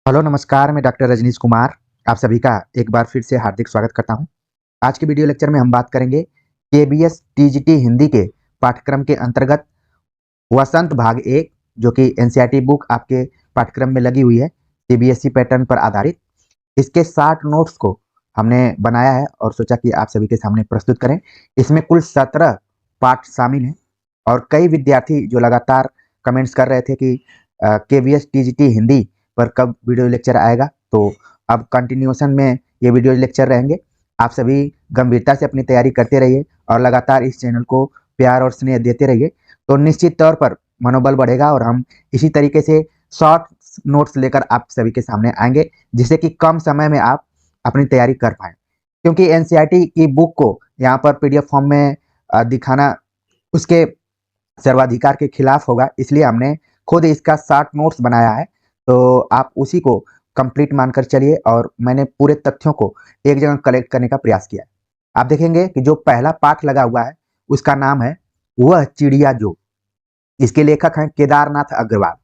Hello नमस्कार, मैं doctor Rajneesh Kumar आप सभी का एक बार फिर से हार्दिक स्वागत करता हूं। आज के वीडियो लेक्चर में हम बात करेंगे केबीएस टीजीटी हिंदी के पाठ्यक्रम के अंतर्गत वसंत भाग एक, जो कि एनसीईआरटी बुक आपके पाठ्यक्रम में लगी हुई है, सीबीएसई पैटर्न पर आधारित। इसके 60 नोट्स को हमने बनाया है और सोचा कि आप सभी के सामने प्रस्तुत करें। इसमें कुल 17 पाठ शामिल हैं और कई विद्यार्थी जो लगातार कमेंट्स कर रहे थे कि केबीएस टीजीटी हिंदी पर कब वीडियो लेक्चर आएगा, तो अब कंटिन्यूएशन में ये वीडियो लेक्चर रहेंगे। आप सभी गंभीरता से अपनी तैयारी करते रहिए और लगातार इस चैनल को प्यार और स्नेह देते रहिए, तो निश्चित तौर पर मनोबल बढ़ेगा और हम इसी तरीके से शॉर्ट नोट्स लेकर आप सभी के सामने आएंगे, जिससे कि कम समय में आप अपनी तैयारी कर पाएँ। क्योंकि एनसीईआरटी की बुक को यहाँ पर पीडीएफ फॉर्म में दिखाना उसके सर्वाधिकार के खिलाफ होगा, इसलिए हमने खुद इसका 60 नोट्स बनाया है। तो आप उसी को कंप्लीट मानकर चलिए और मैंने पूरे तथ्यों को एक जगह कलेक्ट करने का प्रयास किया है। आप देखेंगे कि जो पहला पाठ लगा हुआ है उसका नाम है वह चिड़िया जो। इसके लेखक हैं केदारनाथ अग्रवाल।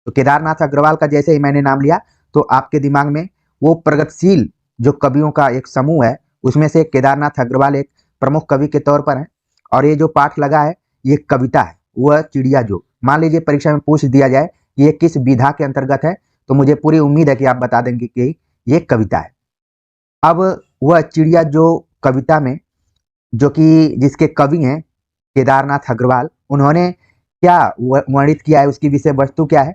तो केदारनाथ अग्रवाल का जैसे ही मैंने नाम लिया तो आपके दिमाग में वो प्रगतिशील जो कवियों का एक समूह है उसमें से केदारनाथ अग्रवाल एक प्रमुख कवि के तौर पर है। और ये जो पाठ लगा है ये कविता है, वह चिड़िया जो। मान लीजिए परीक्षा में पूछ दिया जाए कि ये किस विधा के अंतर्गत है, तो मुझे पूरी उम्मीद है कि आप बता देंगे कि ये कविता है। अब वह चिड़िया जो कविता में, जो कि जिसके कवि हैं केदारनाथ अग्रवाल, उन्होंने क्या वर्णित किया है, उसकी विषय वस्तु क्या है।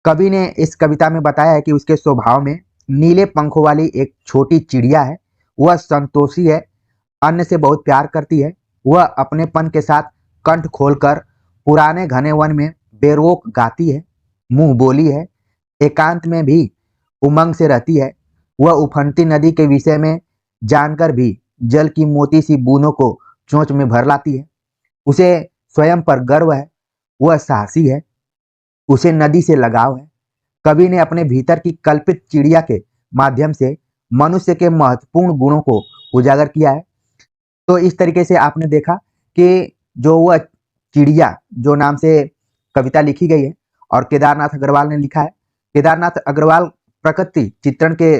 कवि ने इस कविता में बताया है कि उसके स्वभाव में नीले पंखों वाली एक छोटी चिड़िया है। वह संतोषी है, अन्य से बहुत प्यार करती है। वह अपनेपन के साथ कंठ खोलकर पुराने घने वन में बेरोक गाती है, मुंह बोली है, एकांत में भी उमंग से रहती है। वह उफनती नदी के विषय में जानकर भी जल की मोती सी बूंदों को चोंच में भर लाती है। उसे स्वयं पर गर्व है, वह साहसी है, उसे नदी से लगाव है। कवि ने अपने भीतर की कल्पित चिड़िया के माध्यम से मनुष्य के महत्वपूर्ण गुणों को उजागर किया है। तो इस तरीके से आपने देखा कि जो वह चिड़िया जो नाम से कविता लिखी गई है और केदारनाथ अग्रवाल ने लिखा है। केदारनाथ अग्रवाल प्रकृति चित्रण के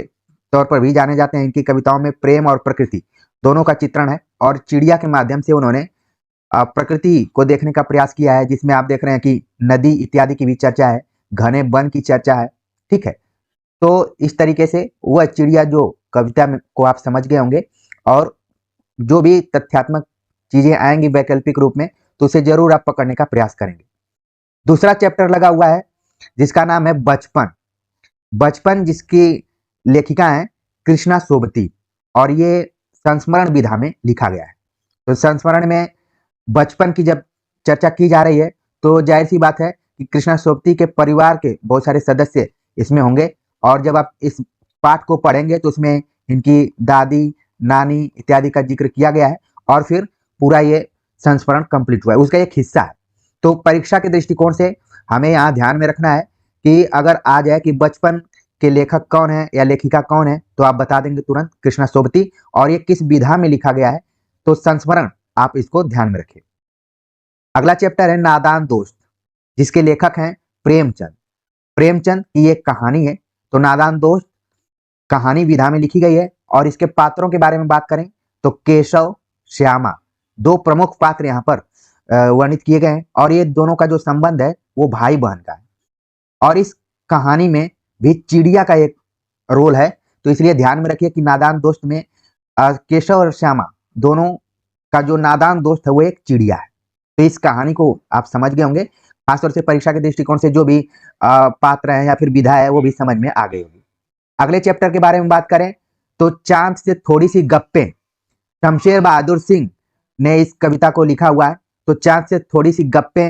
तौर पर भी जाने जाते हैं। इनकी कविताओं में प्रेम और प्रकृति दोनों का चित्रण है और चिड़िया के माध्यम से उन्होंने प्रकृति को देखने का प्रयास किया है, जिसमें आप देख रहे हैं कि नदी इत्यादि की भी चर्चा है, घने वन की चर्चा है। ठीक है, तो इस तरीके से वह चिड़िया जो कविता में को आप समझ गए होंगे और जो भी तथ्यात्मक चीजें आएंगी वैकल्पिक रूप में, तो उसे जरूर आप पकड़ने का प्रयास करेंगे। दूसरा चैप्टर लगा हुआ है जिसका नाम है बचपन। बचपन जिसकी लेखिका है कृष्णा सोबती और ये संस्मरण विधा में लिखा गया है। तो संस्मरण में बचपन की जब चर्चा की जा रही है तो जाहिर सी बात है कि कृष्णा सोबती के परिवार के बहुत सारे सदस्य इसमें होंगे। और जब आप इस पाठ को पढ़ेंगे तो उसमें इनकी दादी, नानी इत्यादि का जिक्र किया गया है और फिर पूरा ये संस्मरण कंप्लीट हुआ है, उसका एक हिस्सा है। तो परीक्षा के दृष्टिकोण से हमें यहाँ ध्यान में रखना है कि अगर आ जाए कि बचपन के लेखक कौन है या लेखिका कौन है, तो आप बता देंगे तुरंत कृष्णा सोबती और ये किस विधा में लिखा गया है। तो संस्मरण आप इसको ध्यान में रखिए। अगला चैप्टर है नादान दोस्त, जिसके लेखक हैं प्रेमचंद। प्रेमचंद की एक कहानी है। तो नादान दोस्त कहानी विधा में लिखी गई है और इसके पात्रों के बारे में बात करें तो केशव, श्यामा दो प्रमुख पात्र यहाँ पर वर्णित किए गए हैं और ये दोनों का जो संबंध है वो भाई बहन का है। और इस कहानी में भी चिड़िया का एक रोल है। तो इसलिए ध्यान में रखिए कि नादान दोस्त में केशव और श्यामा दोनों का जो नादान दोस्त है वो एक चिड़िया है। तो इस कहानी को आप समझ गए होंगे, खासतौर से परीक्षा के दृष्टिकोण से जो भी पात्र है या फिर विधा है वो भी समझ में आ गई होगी। अगले चैप्टर के बारे में बात करें तो चांद से थोड़ी सी गप्पे। शमशेर बहादुर सिंह ने इस कविता को लिखा हुआ है। तो चांद से थोड़ी सी गप्पे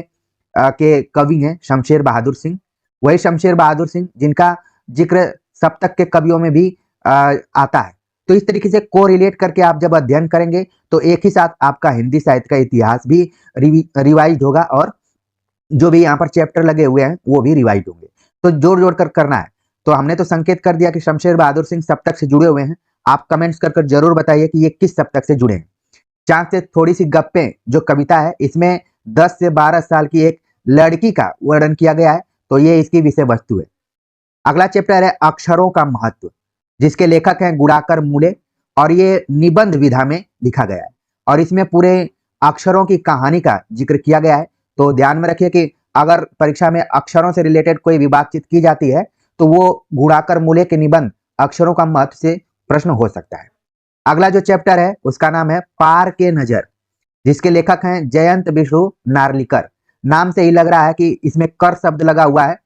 के कवि हैं शमशेर बहादुर सिंह। वही शमशेर बहादुर सिंह जिनका जिक्र सप्तक के कवियों में भी आता है। तो इस तरीके से कोरिलेट करके आप जब अध्ययन करेंगे तो एक ही साथ आपका हिंदी साहित्य का इतिहास भी रिवाइज होगा और जो भी यहाँ पर चैप्टर लगे हुए हैं वो भी रिवाइज होंगे। तो जोड़ जोड़ कर करना है। तो हमने तो संकेत कर दिया कि शमशेर बहादुर सिंह सप्तक से जुड़े हुए हैं। आप कमेंट्स कर जरूर बताइए कि ये किस सप्तक से जुड़े हैं। चांद से थोड़ी सी गप्पे जो कविता है इसमें 10 से 12 साल की एक लड़की का वर्णन किया गया है। तो ये इसकी विषय वस्तु है। अगला चैप्टर है अक्षरों का महत्व, जिसके लेखक हैं गुणाकर मूले, और ये निबंध विधा में लिखा गया है और इसमें पूरे अक्षरों की कहानी का जिक्र किया गया है। तो ध्यान में रखिए कि अगर परीक्षा में अक्षरों से रिलेटेड कोई भी बातचीत की जाती है तो वो गुणाकर मूले के निबंध अक्षरों का महत्व से प्रश्न हो सकता है। अगला जो चैप्टर है उसका नाम है पार के नजर, जिसके लेखक हैं जयंत विष्णु नार्लिकर। नाम से ही लग रहा है कि इसमें कर शब्द लगा हुआ है,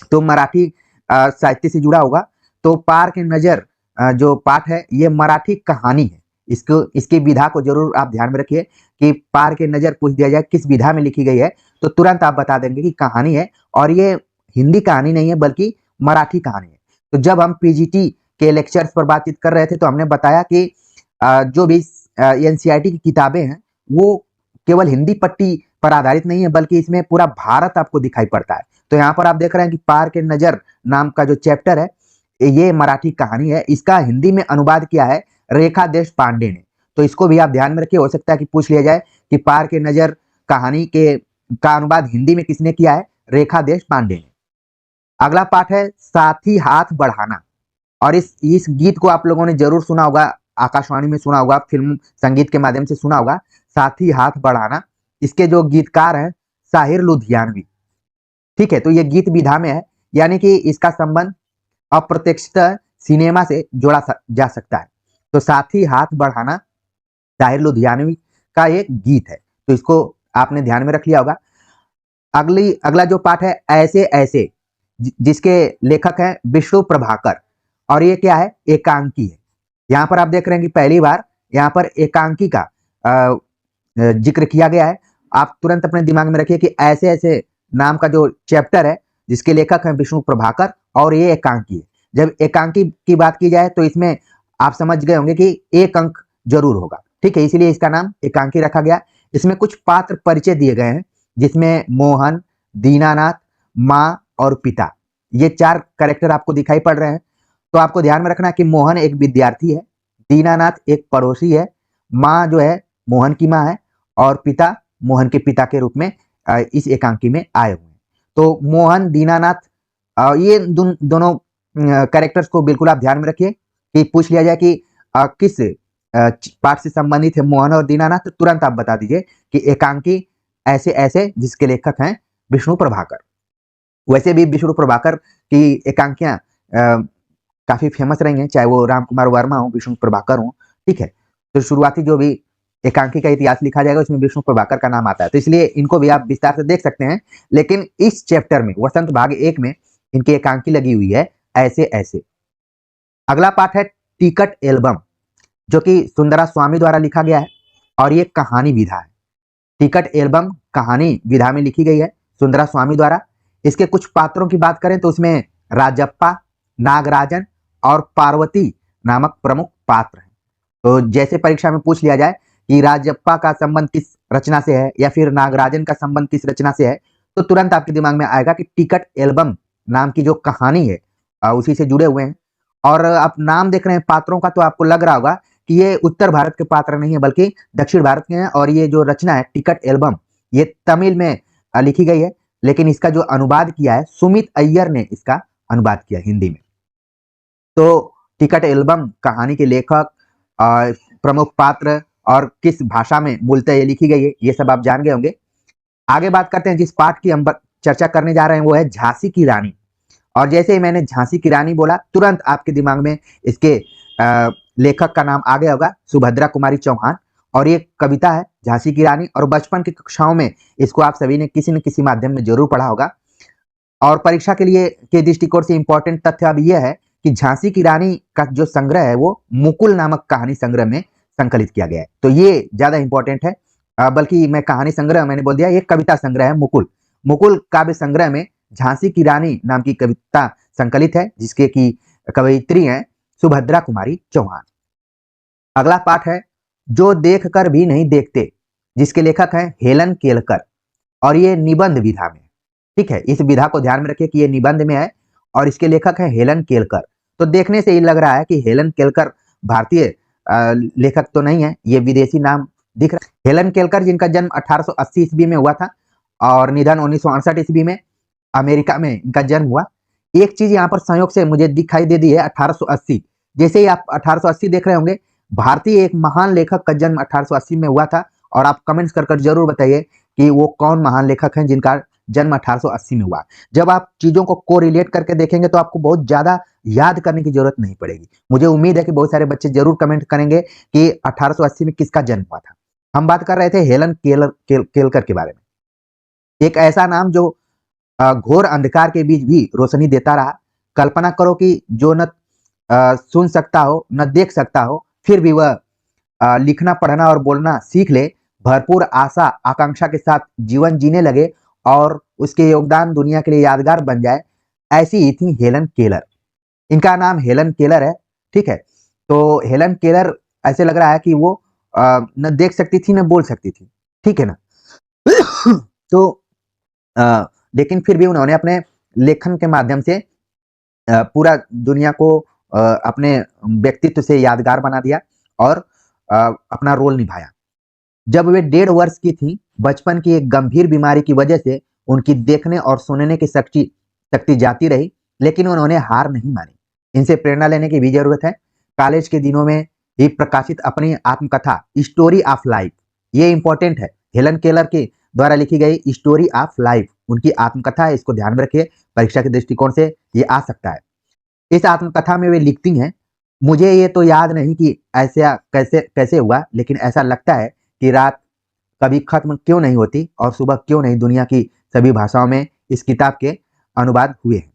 तो मराठी साहित्य से जुड़ा होगा। तो पार के नजर जो पाठ है ये मराठी कहानी है। इसको इसकी विधा को जरूर आप ध्यान में रखिए कि पार के नजर पूछ दिया जाए किस विधा में लिखी गई है तो तुरंत आप बता देंगे कि कहानी है, और ये हिंदी कहानी नहीं है बल्कि मराठी कहानी है। तो जब हम पीजीटी के लेक्चर्स पर बातचीत कर रहे थे तो हमने बताया कि जो भी एनसीईआरटी की किताबें हैं वो केवल हिंदी पट्टी पर आधारित नहीं है बल्कि इसमें पूरा भारत आपको दिखाई पड़ता है। तो यहाँ पर आप देख रहे हैं कि पार के नजर नाम का जो चैप्टर है ये मराठी कहानी है। इसका हिंदी में अनुवाद किया है रेखा देश पांडे ने। तो इसको भी आप ध्यान में रखिए, हो सकता है कि पूछ लिया जाए कि पार के नजर कहानी के का अनुवाद हिंदी में किसने किया है, रेखा देश पांडे ने। अगला पाठ है साथी हाथ बढ़ाना, और इस गीत को आप लोगों ने जरूर सुना होगा, आकाशवाणी में सुना होगा, फिल्म संगीत के माध्यम से सुना होगा, साथी हाथ बढ़ाना। इसके जो गीतकार हैं साहिर लुधियानवी। ठीक है, तो ये गीत विधा में है, यानी कि इसका संबंध अप्रत्यक्षतः सिनेमा से जोड़ा जा सकता है। तो साथी हाथ बढ़ाना साहिर लुधियानवी का एक गीत है, तो इसको आपने ध्यान में रख लिया होगा। अगला जो पाठ है ऐसे ऐसे, जिसके लेखक हैं विष्णु प्रभाकर, और ये क्या है, एकांकी है। यहाँ पर आप देख रहे हैं कि पहली बार यहाँ पर एकांकी का जिक्र किया गया है। आप तुरंत अपने दिमाग में रखिए कि ऐसे ऐसे नाम का जो चैप्टर है जिसके लेखक हैं विष्णु प्रभाकर और ये एकांकी है। जब एकांकी की बात की जाए तो इसमें आप समझ गए होंगे कि एक अंक जरूर होगा। ठीक है, इसीलिए इसका नाम एकांकी रखा गया। इसमें कुछ पात्र परिचय दिए गए हैं जिसमें मोहन, दीनानाथ, माँ और पिता, ये 4 कैरेक्टर आपको दिखाई पड़ रहे हैं। तो आपको ध्यान में रखना कि मोहन एक विद्यार्थी है, दीनानाथ एक पड़ोसी है, माँ जो है मोहन की माँ है, और पिता मोहन के पिता के रूप में इस एकांकी में आए हुए हैं। तो मोहन, दीनानाथ, ये दोनों कैरेक्टर्स को बिल्कुल आप ध्यान में रखिए कि पूछ लिया जाए कि किस पाठ से संबंधित है मोहन और दीनानाथ, तो तुरंत आप बता दीजिए कि एकांकी ऐसे ऐसे, जिसके लेखक हैं विष्णु प्रभाकर। वैसे भी विष्णु प्रभाकर की एकांकियां काफी फेमस रही हैं, चाहे वो राम कुमार वर्मा हो, विष्णु प्रभाकर हो। ठीक है, तो शुरुआती जो भी एकांकी का इतिहास लिखा जाएगा उसमें विष्णु प्रभाकर का नाम आता है, तो इसलिए इनको भी आप विस्तार से देख सकते हैं। लेकिन इस चैप्टर में वसंत भाग 1 में इनकी एकांकी लगी हुई है ऐसे ऐसे। अगला पाठ है टिकट एल्बम, जो कि सुंदरा स्वामी द्वारा लिखा गया है और ये कहानी विधा है। टिकट एल्बम कहानी विधा में लिखी गई है सुंदरा स्वामी द्वारा। इसके कुछ पात्रों की बात करें तो उसमें राजप्पा, नागराजन और पार्वती नामक प्रमुख पात्र हैं। तो जैसे परीक्षा में पूछ लिया जाए कि राजप्पा का संबंध किस रचना से है या फिर नागराजन का संबंध किस रचना से है, तो तुरंत आपके दिमाग में आएगा कि टिकट एल्बम नाम की जो कहानी है उसी से जुड़े हुए हैं। और आप नाम देख रहे हैं पात्रों का तो आपको लग रहा होगा कि ये उत्तर भारत के पात्र नहीं है बल्कि दक्षिण भारत के हैं, और ये जो रचना है टिकट एल्बम ये तमिल में लिखी गई है, लेकिन इसका जो अनुवाद किया है सुमित अय्यर ने इसका अनुवाद किया हिंदी में। तो टिकट एल्बम कहानी के लेखक, प्रमुख पात्र और किस भाषा में मूलतः ये लिखी गई है ये सब आप जान गए होंगे। आगे बात करते हैं, जिस पाठ की हम चर्चा करने जा रहे हैं वो है झांसी की रानी। और जैसे ही मैंने झांसी की रानी बोला तुरंत आपके दिमाग में इसके लेखक का नाम आ गया होगा, सुभद्रा कुमारी चौहान। और ये कविता है झांसी की रानी, और बचपन की कक्षाओं में इसको आप सभी ने किसी न किसी माध्यम में जरूर पढ़ा होगा। और परीक्षा के लिए के दृष्टिकोण से इंपॉर्टेंट तथ्य अब यह है कि झांसी की रानी का जो संग्रह है वो मुकुल नामक कहानी संग्रह में संकलित किया गया है। तो ये ज्यादा इंपॉर्टेंट है, बल्कि मैं कहानी संग्रह मैंने बोल दिया, ये कविता संग्रह है मुकुल। मुकुल काव्य संग्रह में झांसी की रानी नाम की कविता संकलित है, जिसके की कवयित्री हैं सुभद्रा कुमारी चौहान। अगला पाठ है जो देख कर भी नहीं देखते, जिसके लेखक हैं हेलन केलकर, और ये निबंध विधा में। ठीक है, इस विधा को ध्यान में रखिए कि ये निबंध में है और इसके लेखक हैं हेलन केलकर। तो देखने से ही लग रहा है कि हेलन केलकर भारतीय लेखक तो नहीं है, ये विदेशी नाम दिख रहा है। हेलन केलकर जिनका जन्म 1880 ईस्वी में हुआ था और निधन 1968 ईस्वी में अमेरिका में इनका जन्म हुआ। एक चीज यहाँ पर संयोग से मुझे दिखाई दे दी है 1880। जैसे ही आप 1880 देख रहे होंगे, भारतीय एक महान लेखक का जन्म 1880 में हुआ था। और आप कमेंट्स कर जरूर बताइए कि वो कौन महान लेखक हैं जिनका जन्म 1880 में हुआ। जब आप चीजों को कोरिलेट करके देखेंगे तो आपको बहुत ज्यादा याद करने की जरूरत नहीं पड़ेगी। मुझे उम्मीद है कि बहुत सारे बच्चे जरूर कमेंट करेंगे कि 1880 में किसका जन्म हुआ था। हम बात कर रहे थे हेलन केलकर के बारे में। एक ऐसा नाम जो घोर अंधकार के बीच भी रोशनी देता रहा। कल्पना करो कि जो न सुन सकता हो न देख सकता हो, फिर भी वह लिखना पढ़ना और बोलना सीख ले, भरपूर आशा आकांक्षा के साथ जीवन जीने लगे और उसके योगदान दुनिया के लिए यादगार बन जाए। ऐसी ही थी हेलन केलर। इनका नाम हेलन केलर है, ठीक है। तो हेलन केलर ऐसे लग रहा है कि वो न देख सकती थी न बोल सकती थी, ठीक है ना। तो लेकिन फिर भी उन्होंने अपने लेखन के माध्यम से पूरा दुनिया को अपने व्यक्तित्व से यादगार बना दिया और अपना रोल निभाया। जब वे 1.5 वर्ष की थी, बचपन की एक गंभीर बीमारी की वजह से उनकी देखने और सुनने की शक्ति जाती रही, लेकिन उन्होंने हार नहीं मानी। इनसे प्रेरणा लेने की भी जरूरत है। कॉलेज के दिनों में ही प्रकाशित अपनी आत्मकथा स्टोरी ऑफ लाइफ, ये इंपॉर्टेंट है, हेलन केलर के द्वारा लिखी गई स्टोरी ऑफ लाइफ उनकी आत्मकथा है। इसको ध्यान में रखिए, परीक्षा के दृष्टिकोण से ये आ सकता है। इस आत्मकथा में वे लिखती हैं, मुझे ये तो याद नहीं कि ऐसा कैसे कैसे हुआ, लेकिन ऐसा लगता है कि रात कभी खत्म क्यों नहीं होती और सुबह क्यों नहीं। दुनिया की सभी भाषाओं में इस किताब के अनुवाद हुए हैं,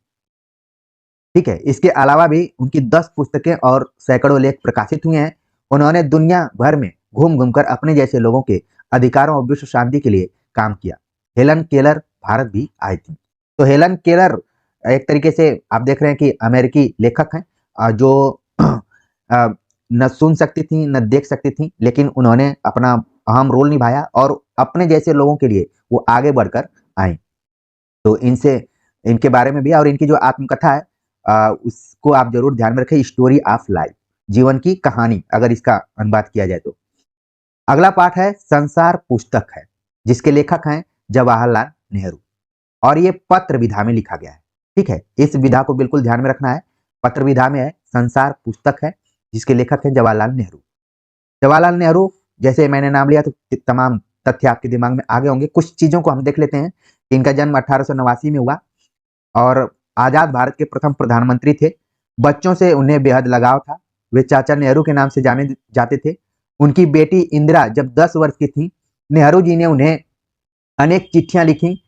ठीक है। इसके अलावा भी उनकी 10 पुस्तकें और सैकड़ों लेख प्रकाशित हुए हैं। उन्होंने दुनिया भर में घूम घूमकर अपने जैसे लोगों के अधिकारों और विश्व शांति के लिए काम किया। हेलन केलर भारत भी आई थी। तो हेलन केलर एक तरीके से आप देख रहे हैं कि अमेरिकी लेखक हैं जो न सुन सकती थी न देख सकती थी, लेकिन उन्होंने अपना अहम रोल निभाया और अपने जैसे लोगों के लिए वो आगे बढ़कर आई। तो इनसे इनके बारे में भी और इनकी जो आत्मकथा है उसको आप जरूर ध्यान में रखें, स्टोरी ऑफ लाइफ, जीवन की कहानी अगर इसका अनुवाद किया जाए तो। अगला पाठ है संसार पुस्तक है, जिसके लेखक हैं जवाहरलाल नेहरू और ये पत्र विधा में लिखा गया है, ठीक है। इस विधा को बिल्कुल ध्यान में रखना है, पत्र विधा में है, संसार पुस्तक है, जिसके लेखक हैं जवाहरलाल नेहरू। जवाहरलाल नेहरू जैसे मैंने नाम लिया तो तमाम तथ्य आपके दिमाग में आगे होंगे। कुछ चीजों को हम देख लेते हैं। इनका जन्म 1889 में हुआ और आजाद भारत के प्रथम प्रधानमंत्री थे। बच्चों से उन्हें बेहद लगाव था, वे चाचा नेहरू के नाम से जाने जाते थे। उनकी बेटी इंदिरा जब 10 वर्ष की थी, नेहरू जी ने उन्हें अनेक चिट्ठियां लिखी।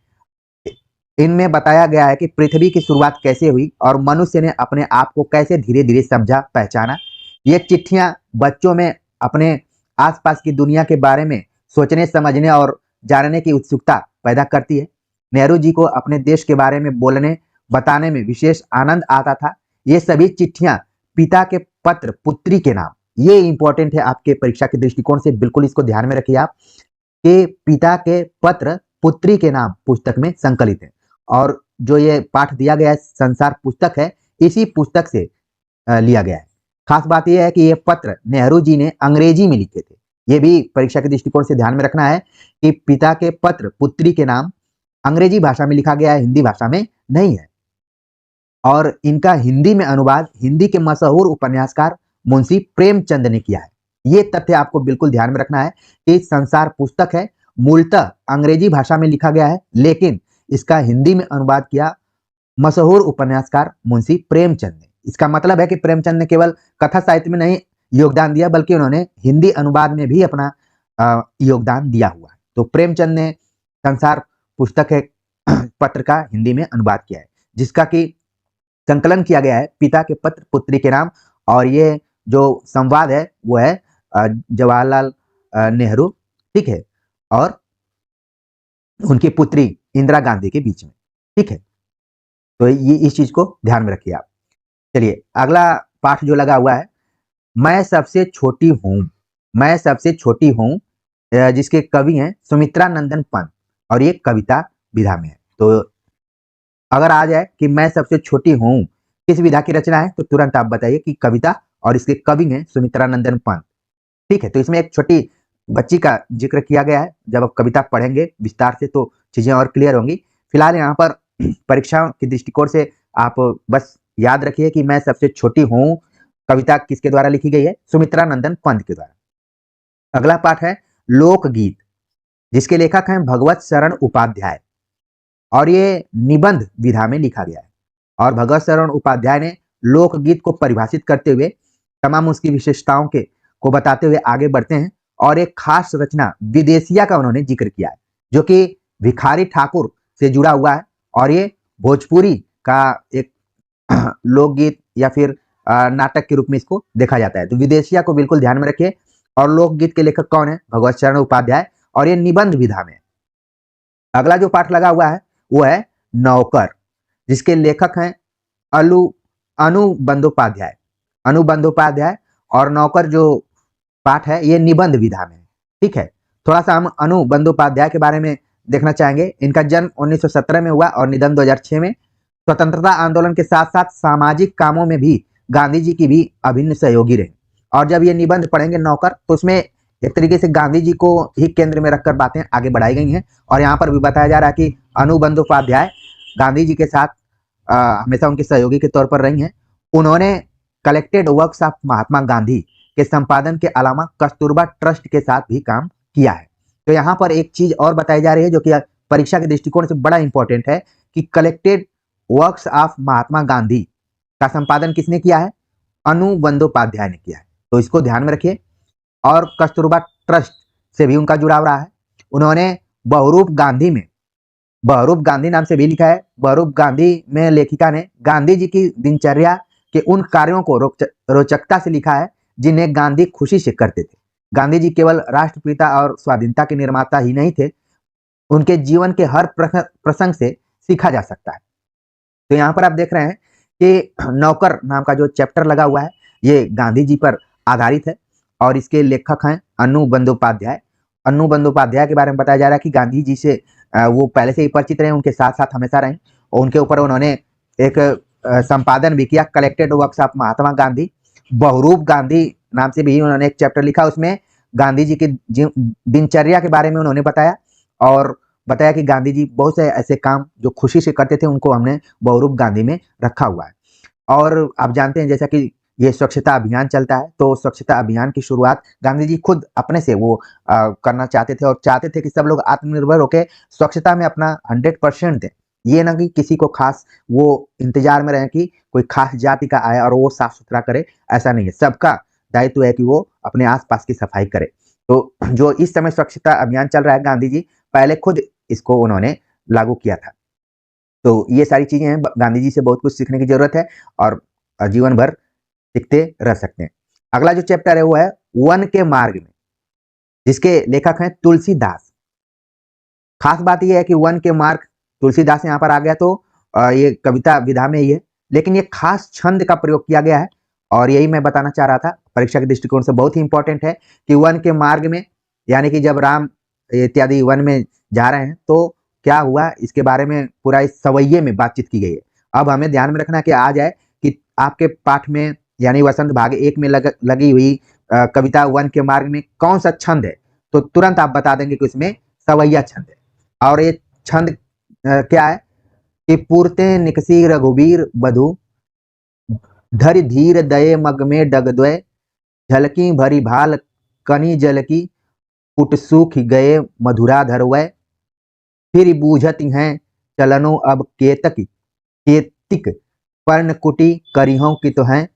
इनमें बताया गया है कि पृथ्वी की शुरुआत कैसे हुई और मनुष्य ने अपने आप को कैसे धीरे धीरे समझा पहचाना। ये चिट्ठियां बच्चों में अपने आसपास की दुनिया के बारे में सोचने समझने और जानने की उत्सुकता पैदा करती है। नेहरू जी को अपने देश के बारे में बोलने बताने में विशेष आनंद आता था। ये सभी चिट्ठियां पिता के पत्र पुत्री के नाम, ये इंपॉर्टेंट है आपके परीक्षा के दृष्टिकोण से, बिल्कुल इसको ध्यान में रखिए आप कि पिता के पत्र पुत्री के नाम पुस्तक में संकलित है। और जो ये पाठ दिया गया है संसार पुस्तक है, इसी पुस्तक से लिया गया है। खास बात यह है कि ये पत्र नेहरू जी ने अंग्रेजी में लिखे थे। ये भी परीक्षा के दृष्टिकोण से ध्यान में रखना है कि पिता के पत्र पुत्री के नाम अंग्रेजी भाषा में लिखा गया है, हिंदी भाषा में नहीं है। और इनका हिंदी में अनुवाद हिंदी के मशहूर उपन्यासकार मुंशी प्रेमचंद ने किया है। ये तथ्य आपको बिल्कुल ध्यान में रखना है कि संसार पुस्तक है, मूलतः अंग्रेजी भाषा में लिखा गया है, लेकिन इसका हिंदी में अनुवाद किया मशहूर उपन्यासकार मुंशी प्रेमचंद ने। इसका मतलब है कि प्रेमचंद ने केवल कथा साहित्य में नहीं योगदान दिया, बल्कि उन्होंने हिंदी अनुवाद में भी अपना योगदान दिया हुआ है। तो प्रेमचंद ने संसार पुस्तक है पत्र का हिंदी में अनुवाद किया है, जिसका कि संकलन किया गया है पिता के पत्र पुत्री के नाम। और ये जो संवाद है वो है जवाहरलाल नेहरू, ठीक है, और उनकी पुत्री इंदिरा गांधी के बीच में, ठीक है। तो ये इस चीज को ध्यान में रखिए आप। चलिए अगला पाठ जो लगा हुआ है, मैं सबसे छोटी हूं, मैं सबसे छोटी हूं, जिसके कवि हैं सुमित्रा नंदन पंत और ये कविता विधा में है। तो अगर आ जाए कि मैं सबसे छोटी हूं किस विधा की रचना है, तो तुरंत आप बताइए कि कविता, और इसके कवि हैं सुमित्रा नंदन पंत, ठीक है। तो इसमें एक छोटी बच्ची का जिक्र किया गया है, जब आप कविता पढ़ेंगे विस्तार से तो चीजें और क्लियर होंगी। फिलहाल यहाँ पर परीक्षा के दृष्टिकोण से आप बस याद रखिए कि मैं सबसे छोटी हूँ कविता किसके द्वारा लिखी गई है? सुमित्रा नंदन पंत के द्वारा। अगला पाठ है लोकगीत, जिसके लेखक हैं भगवत शरण उपाध्याय, और ये निबंध विधा में लिखा गया है। और भगवत शरण उपाध्याय ने लोकगीत को परिभाषित करते हुए तमाम उसकी विशेषताओं के को बताते हुए आगे बढ़ते हैं, और एक खास रचना विदेशिया का उन्होंने जिक्र किया है, जो कि भिखारी ठाकुर से जुड़ा हुआ है, और ये भोजपुरी का एक लोकगीत या फिर नाटक के रूप में इसको देखा जाता है। तो विदेशिया को बिल्कुल ध्यान में रखिए। और लोकगीत के लेखक कौन है? भगवत शरण उपाध्याय, और ये निबंध विधा में। अगला जो पाठ लगा हुआ है वो है नौकर, जिसके लेखक हैं अलु अनु बंदोपाध्याय, अनु बंदोपाध्याय। और नौकर जो पाठ है ये निबंध विधा में है। ठीक है, थोड़ा सा हम अनु बंदोपाध्याय के बारे में देखना चाहेंगे। इनका जन्म 1917 में हुआ और निधन 2006 में। स्वतंत्रता आंदोलन के साथ साथ सामाजिक कामों में भी गांधी जी की भी अभिन्न सहयोगी रहे। और जब ये निबंध पढ़ेंगे नौकर, तो उसमें एक तरीके से गांधी जी को ही केंद्र में रखकर बातें आगे बढ़ाई गई हैं। और यहाँ पर भी बताया जा रहा है कि अनु बंदोपाध्याय गांधी जी के साथ हमेशा उनके सहयोगी के तौर पर रही हैं। उन्होंने collected works of Mahatma Gandhi के संपादन के अलावा कस्तूरबा ट्रस्ट के साथ भी काम किया है। तो यहाँ पर एक चीज और बताई जा रही है जो कि परीक्षा के दृष्टिकोण से बड़ा इंपॉर्टेंट है, कि collected works of Mahatma Gandhi का संपादन किसने किया है? अनु बंदोपाध्याय ने किया है। तो इसको ध्यान में रखिए। और कस्तूरबा ट्रस्ट से भी उनका जुड़ाव रहा है। उन्होंने बहुरूप गांधी में, बहुरूप गांधी नाम से भी लिखा है, बहुरूप गांधी में लेखिका ने गांधी जी की दिनचर्या के उन कार्यों को रोचकता से लिखा है जिन्हें गांधी खुशी से करते थे। गांधी जी केवल राष्ट्रपिता और स्वाधीनता के निर्माता ही नहीं थे, उनके जीवन के हर प्रसंग से सीखा जा सकता है। तो यहाँ पर आप देख रहे हैं कि नौकर नाम का जो चैप्टर लगा हुआ है ये गांधी जी पर आधारित है, और इसके लेखक हैं अनु बंदोपाध्याय। अनु बंदोपाध्याय के बारे में बताया जा रहा है कि गांधी जी से वो पहले से ही परिचित रहे, उनके साथ साथ हमेशा रहे, और उनके ऊपर उन्होंने एक संपादन भी किया, collected works of Mahatma Gandhi. बहुरूप गांधी नाम से भी उन्होंने एक चैप्टर लिखा, उसमें गांधी जी की दिनचर्या के बारे में उन्होंने बताया, और बताया कि गांधी जी बहुत से ऐसे काम जो खुशी से करते थे उनको हमने बहुरूप गांधी में रखा हुआ है। और आप जानते हैं जैसा कि ये स्वच्छता अभियान चलता है, तो स्वच्छता अभियान की शुरुआत गांधी जी खुद अपने से वो करना चाहते थे, और चाहते थे कि सब लोग आत्मनिर्भर होकर स्वच्छता में अपना 100% दें। ये ना कि किसी को खास वो इंतजार में रहे कि कोई खास जाति का आए और वो साफ सुथरा करे, ऐसा नहीं है। सबका दायित्व है कि वो अपने आसपास की सफाई करे। तो जो इस समय स्वच्छता अभियान चल रहा है, गांधी जी पहले खुद इसको उन्होंने लागू किया था। तो ये सारी चीजें हैं, गांधी जी से बहुत कुछ सीखने की जरूरत है, और जीवन भर सीखते रह सकते हैं। अगला जो चैप्टर है वो है वन के मार्ग में, जिसके लेखक हैं तुलसीदास। खास बात यह है कि वन के मार्ग तुलसीदास यहाँ पर आ गया, तो ये कविता विधा में ही है, लेकिन ये खास छंद का प्रयोग किया गया है, और यही मैं बताना चाह रहा था। परीक्षा के दृष्टिकोण से बहुत ही इंपॉर्टेंट है कि वन के मार्ग में, यानी कि जब राम इत्यादि वन में जा रहे हैं तो क्या हुआ, इसके बारे में पूरा इस सवैये में बातचीत की गई है। अब हमें ध्यान में रखना कि आ जाए कि आपके पाठ में यानी वसंत भाग 1 में लगी हुई कविता वन के मार्ग में कौन सा छंद है, तो तुरंत आप बता देंगे कि इसमें सवैया छंद है। और ये छंद क्या है कि पूर्ते निकसी रघुबीर बधु, धरि धीर दये मग में डगद्वय, झलकी भरी भाल कनी जल की, पुट सूख गए मधुरा धरवय, फिर बूझत हैं चलनो अब केतक केतिक, पर्णकुटी करिहों की तो हैं,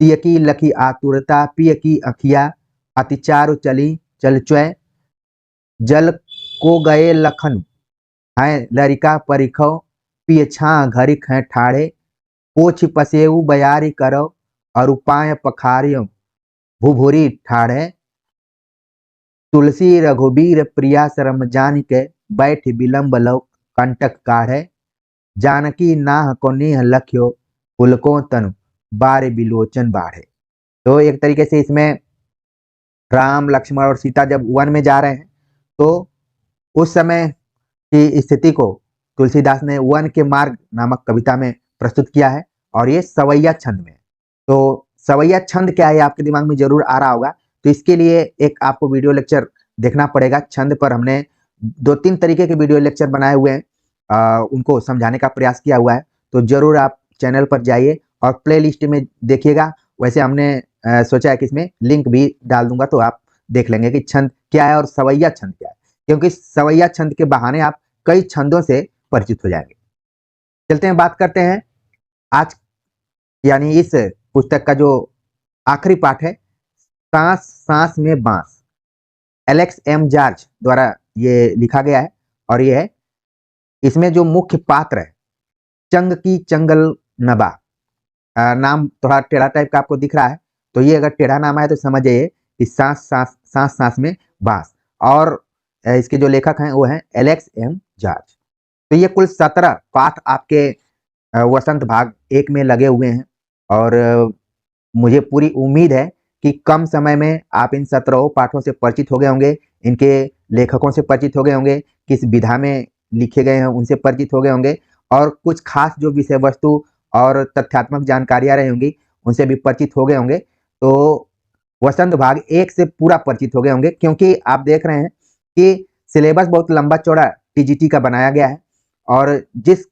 पिय की लखी आतुरता पिय की अखिया, अतिचारु चली चलचय, जल को गए लखन हैं लरिका परिखो, पिय छा घरिक हैं ठाड़े, पोछ पसेऊ बयारी करो, और उपाय पखारियो भुभुरी ठाड़े, तुलसी रघुबीर प्रिया शरम जान के, बैठ विलंब लो कंटक काढ़े, जानकी नाह को नेह लख्यो, पुलको तनु बार बिलोचन बाढ़े। तो एक तरीके से इसमें राम लक्ष्मण और सीता जब वन में जा रहे हैं, तो उस समय की स्थिति को तुलसीदास ने वन के मार्ग नामक कविता में प्रस्तुत किया है, और ये सवैया छंद में। तो सवैया छंद क्या है आपके दिमाग में जरूर आ रहा होगा, तो इसके लिए एक आपको वीडियो लेक्चर देखना पड़ेगा। छंद पर हमने 2-3 तरीके के वीडियो लेक्चर बनाए हुए हैं, उनको समझाने का प्रयास किया हुआ है, तो जरूर आप चैनल पर जाइए और प्लेलिस्ट में देखिएगा। वैसे हमने सोचा है कि इसमें लिंक भी डाल दूंगा, तो आप देख लेंगे कि छंद क्या है और सवैया छंद क्या है, क्योंकि सवैया छंद के बहाने आप कई छंदों से परिचित हो जाएंगे। चलते हैं, बात करते हैं आज यानी इस पुस्तक का जो आखिरी पाठ है, सांस सांस में बांस। एलेक्स एम जॉर्ज द्वारा ये लिखा गया है और ये है, इसमें जो मुख्य पात्र है चंग की चंगल नबा। नाम थोड़ा टेढ़ा टाइप का आपको दिख रहा है, तो ये अगर टेढ़ा नाम है तो समझ जाइए कि सांस सांस सांस सांस में बांस। और इसके जो लेखक हैं वो हैं एलेक्स एम जॉर्ज। तो ये कुल 17 पाठ आपके वसंत भाग 1 में लगे हुए हैं और मुझे पूरी उम्मीद है कि कम समय में आप इन 17 पाठों से परिचित हो गए होंगे, इनके लेखकों से परिचित हो गए होंगे, किस विधा में लिखे गए हैं उनसे परिचित हो गए होंगे, और कुछ खास जो विषय वस्तु और तथ्यात्मक जानकारियां रही होंगी उनसे भी परिचित हो गए होंगे। तो वसंत भाग 1 से पूरा परिचित हो गए होंगे, क्योंकि आप देख रहे हैं कि सिलेबस बहुत लंबा चौड़ा टीजीटी का बनाया गया है और जिस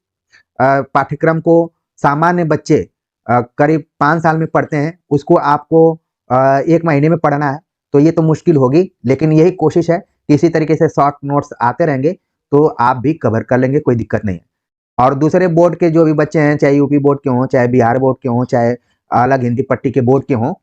पाठ्यक्रम को सामान्य बच्चे करीब 5 साल में पढ़ते हैं उसको आपको 1 महीने में पढ़ना है, तो ये तो मुश्किल होगी। लेकिन यही कोशिश है कि इसी तरीके से शॉर्ट नोट्स आते रहेंगे तो आप भी कवर कर लेंगे, कोई दिक्कत नहीं है। और दूसरे बोर्ड के जो भी बच्चे हैं, चाहे यूपी बोर्ड के हों, चाहे बिहार बोर्ड के हों, चाहे अलग हिंदी पट्टी के बोर्ड के हों,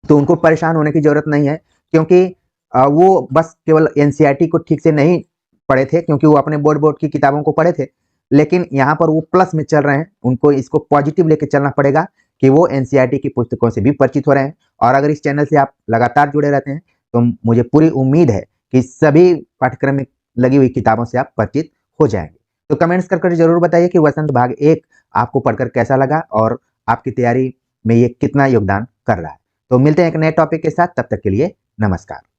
तो उनको परेशान होने की जरूरत नहीं है, क्योंकि वो बस केवल एनसीईआरटी को ठीक से नहीं पढ़े थे, क्योंकि वो अपने बोर्ड की किताबों को पढ़े थे, लेकिन यहाँ पर वो प्लस में चल रहे हैं। उनको इसको पॉजिटिव लेके चलना पड़ेगा कि वो एनसीईआरटी की पुस्तकों से भी परिचित हो रहे हैं। और अगर इस चैनल से आप लगातार जुड़े रहते हैं तो मुझे पूरी उम्मीद है कि सभी पाठ्यक्रम में लगी हुई किताबों से आप परिचित हो जाएंगे। तो कमेंट्स कर जरूर बताइए कि वसंत भाग 1 आपको पढ़कर कैसा लगा और आपकी तैयारी में ये कितना योगदान कर रहा है। तो मिलते हैं एक नए टॉपिक के साथ, तब तक के लिए नमस्कार।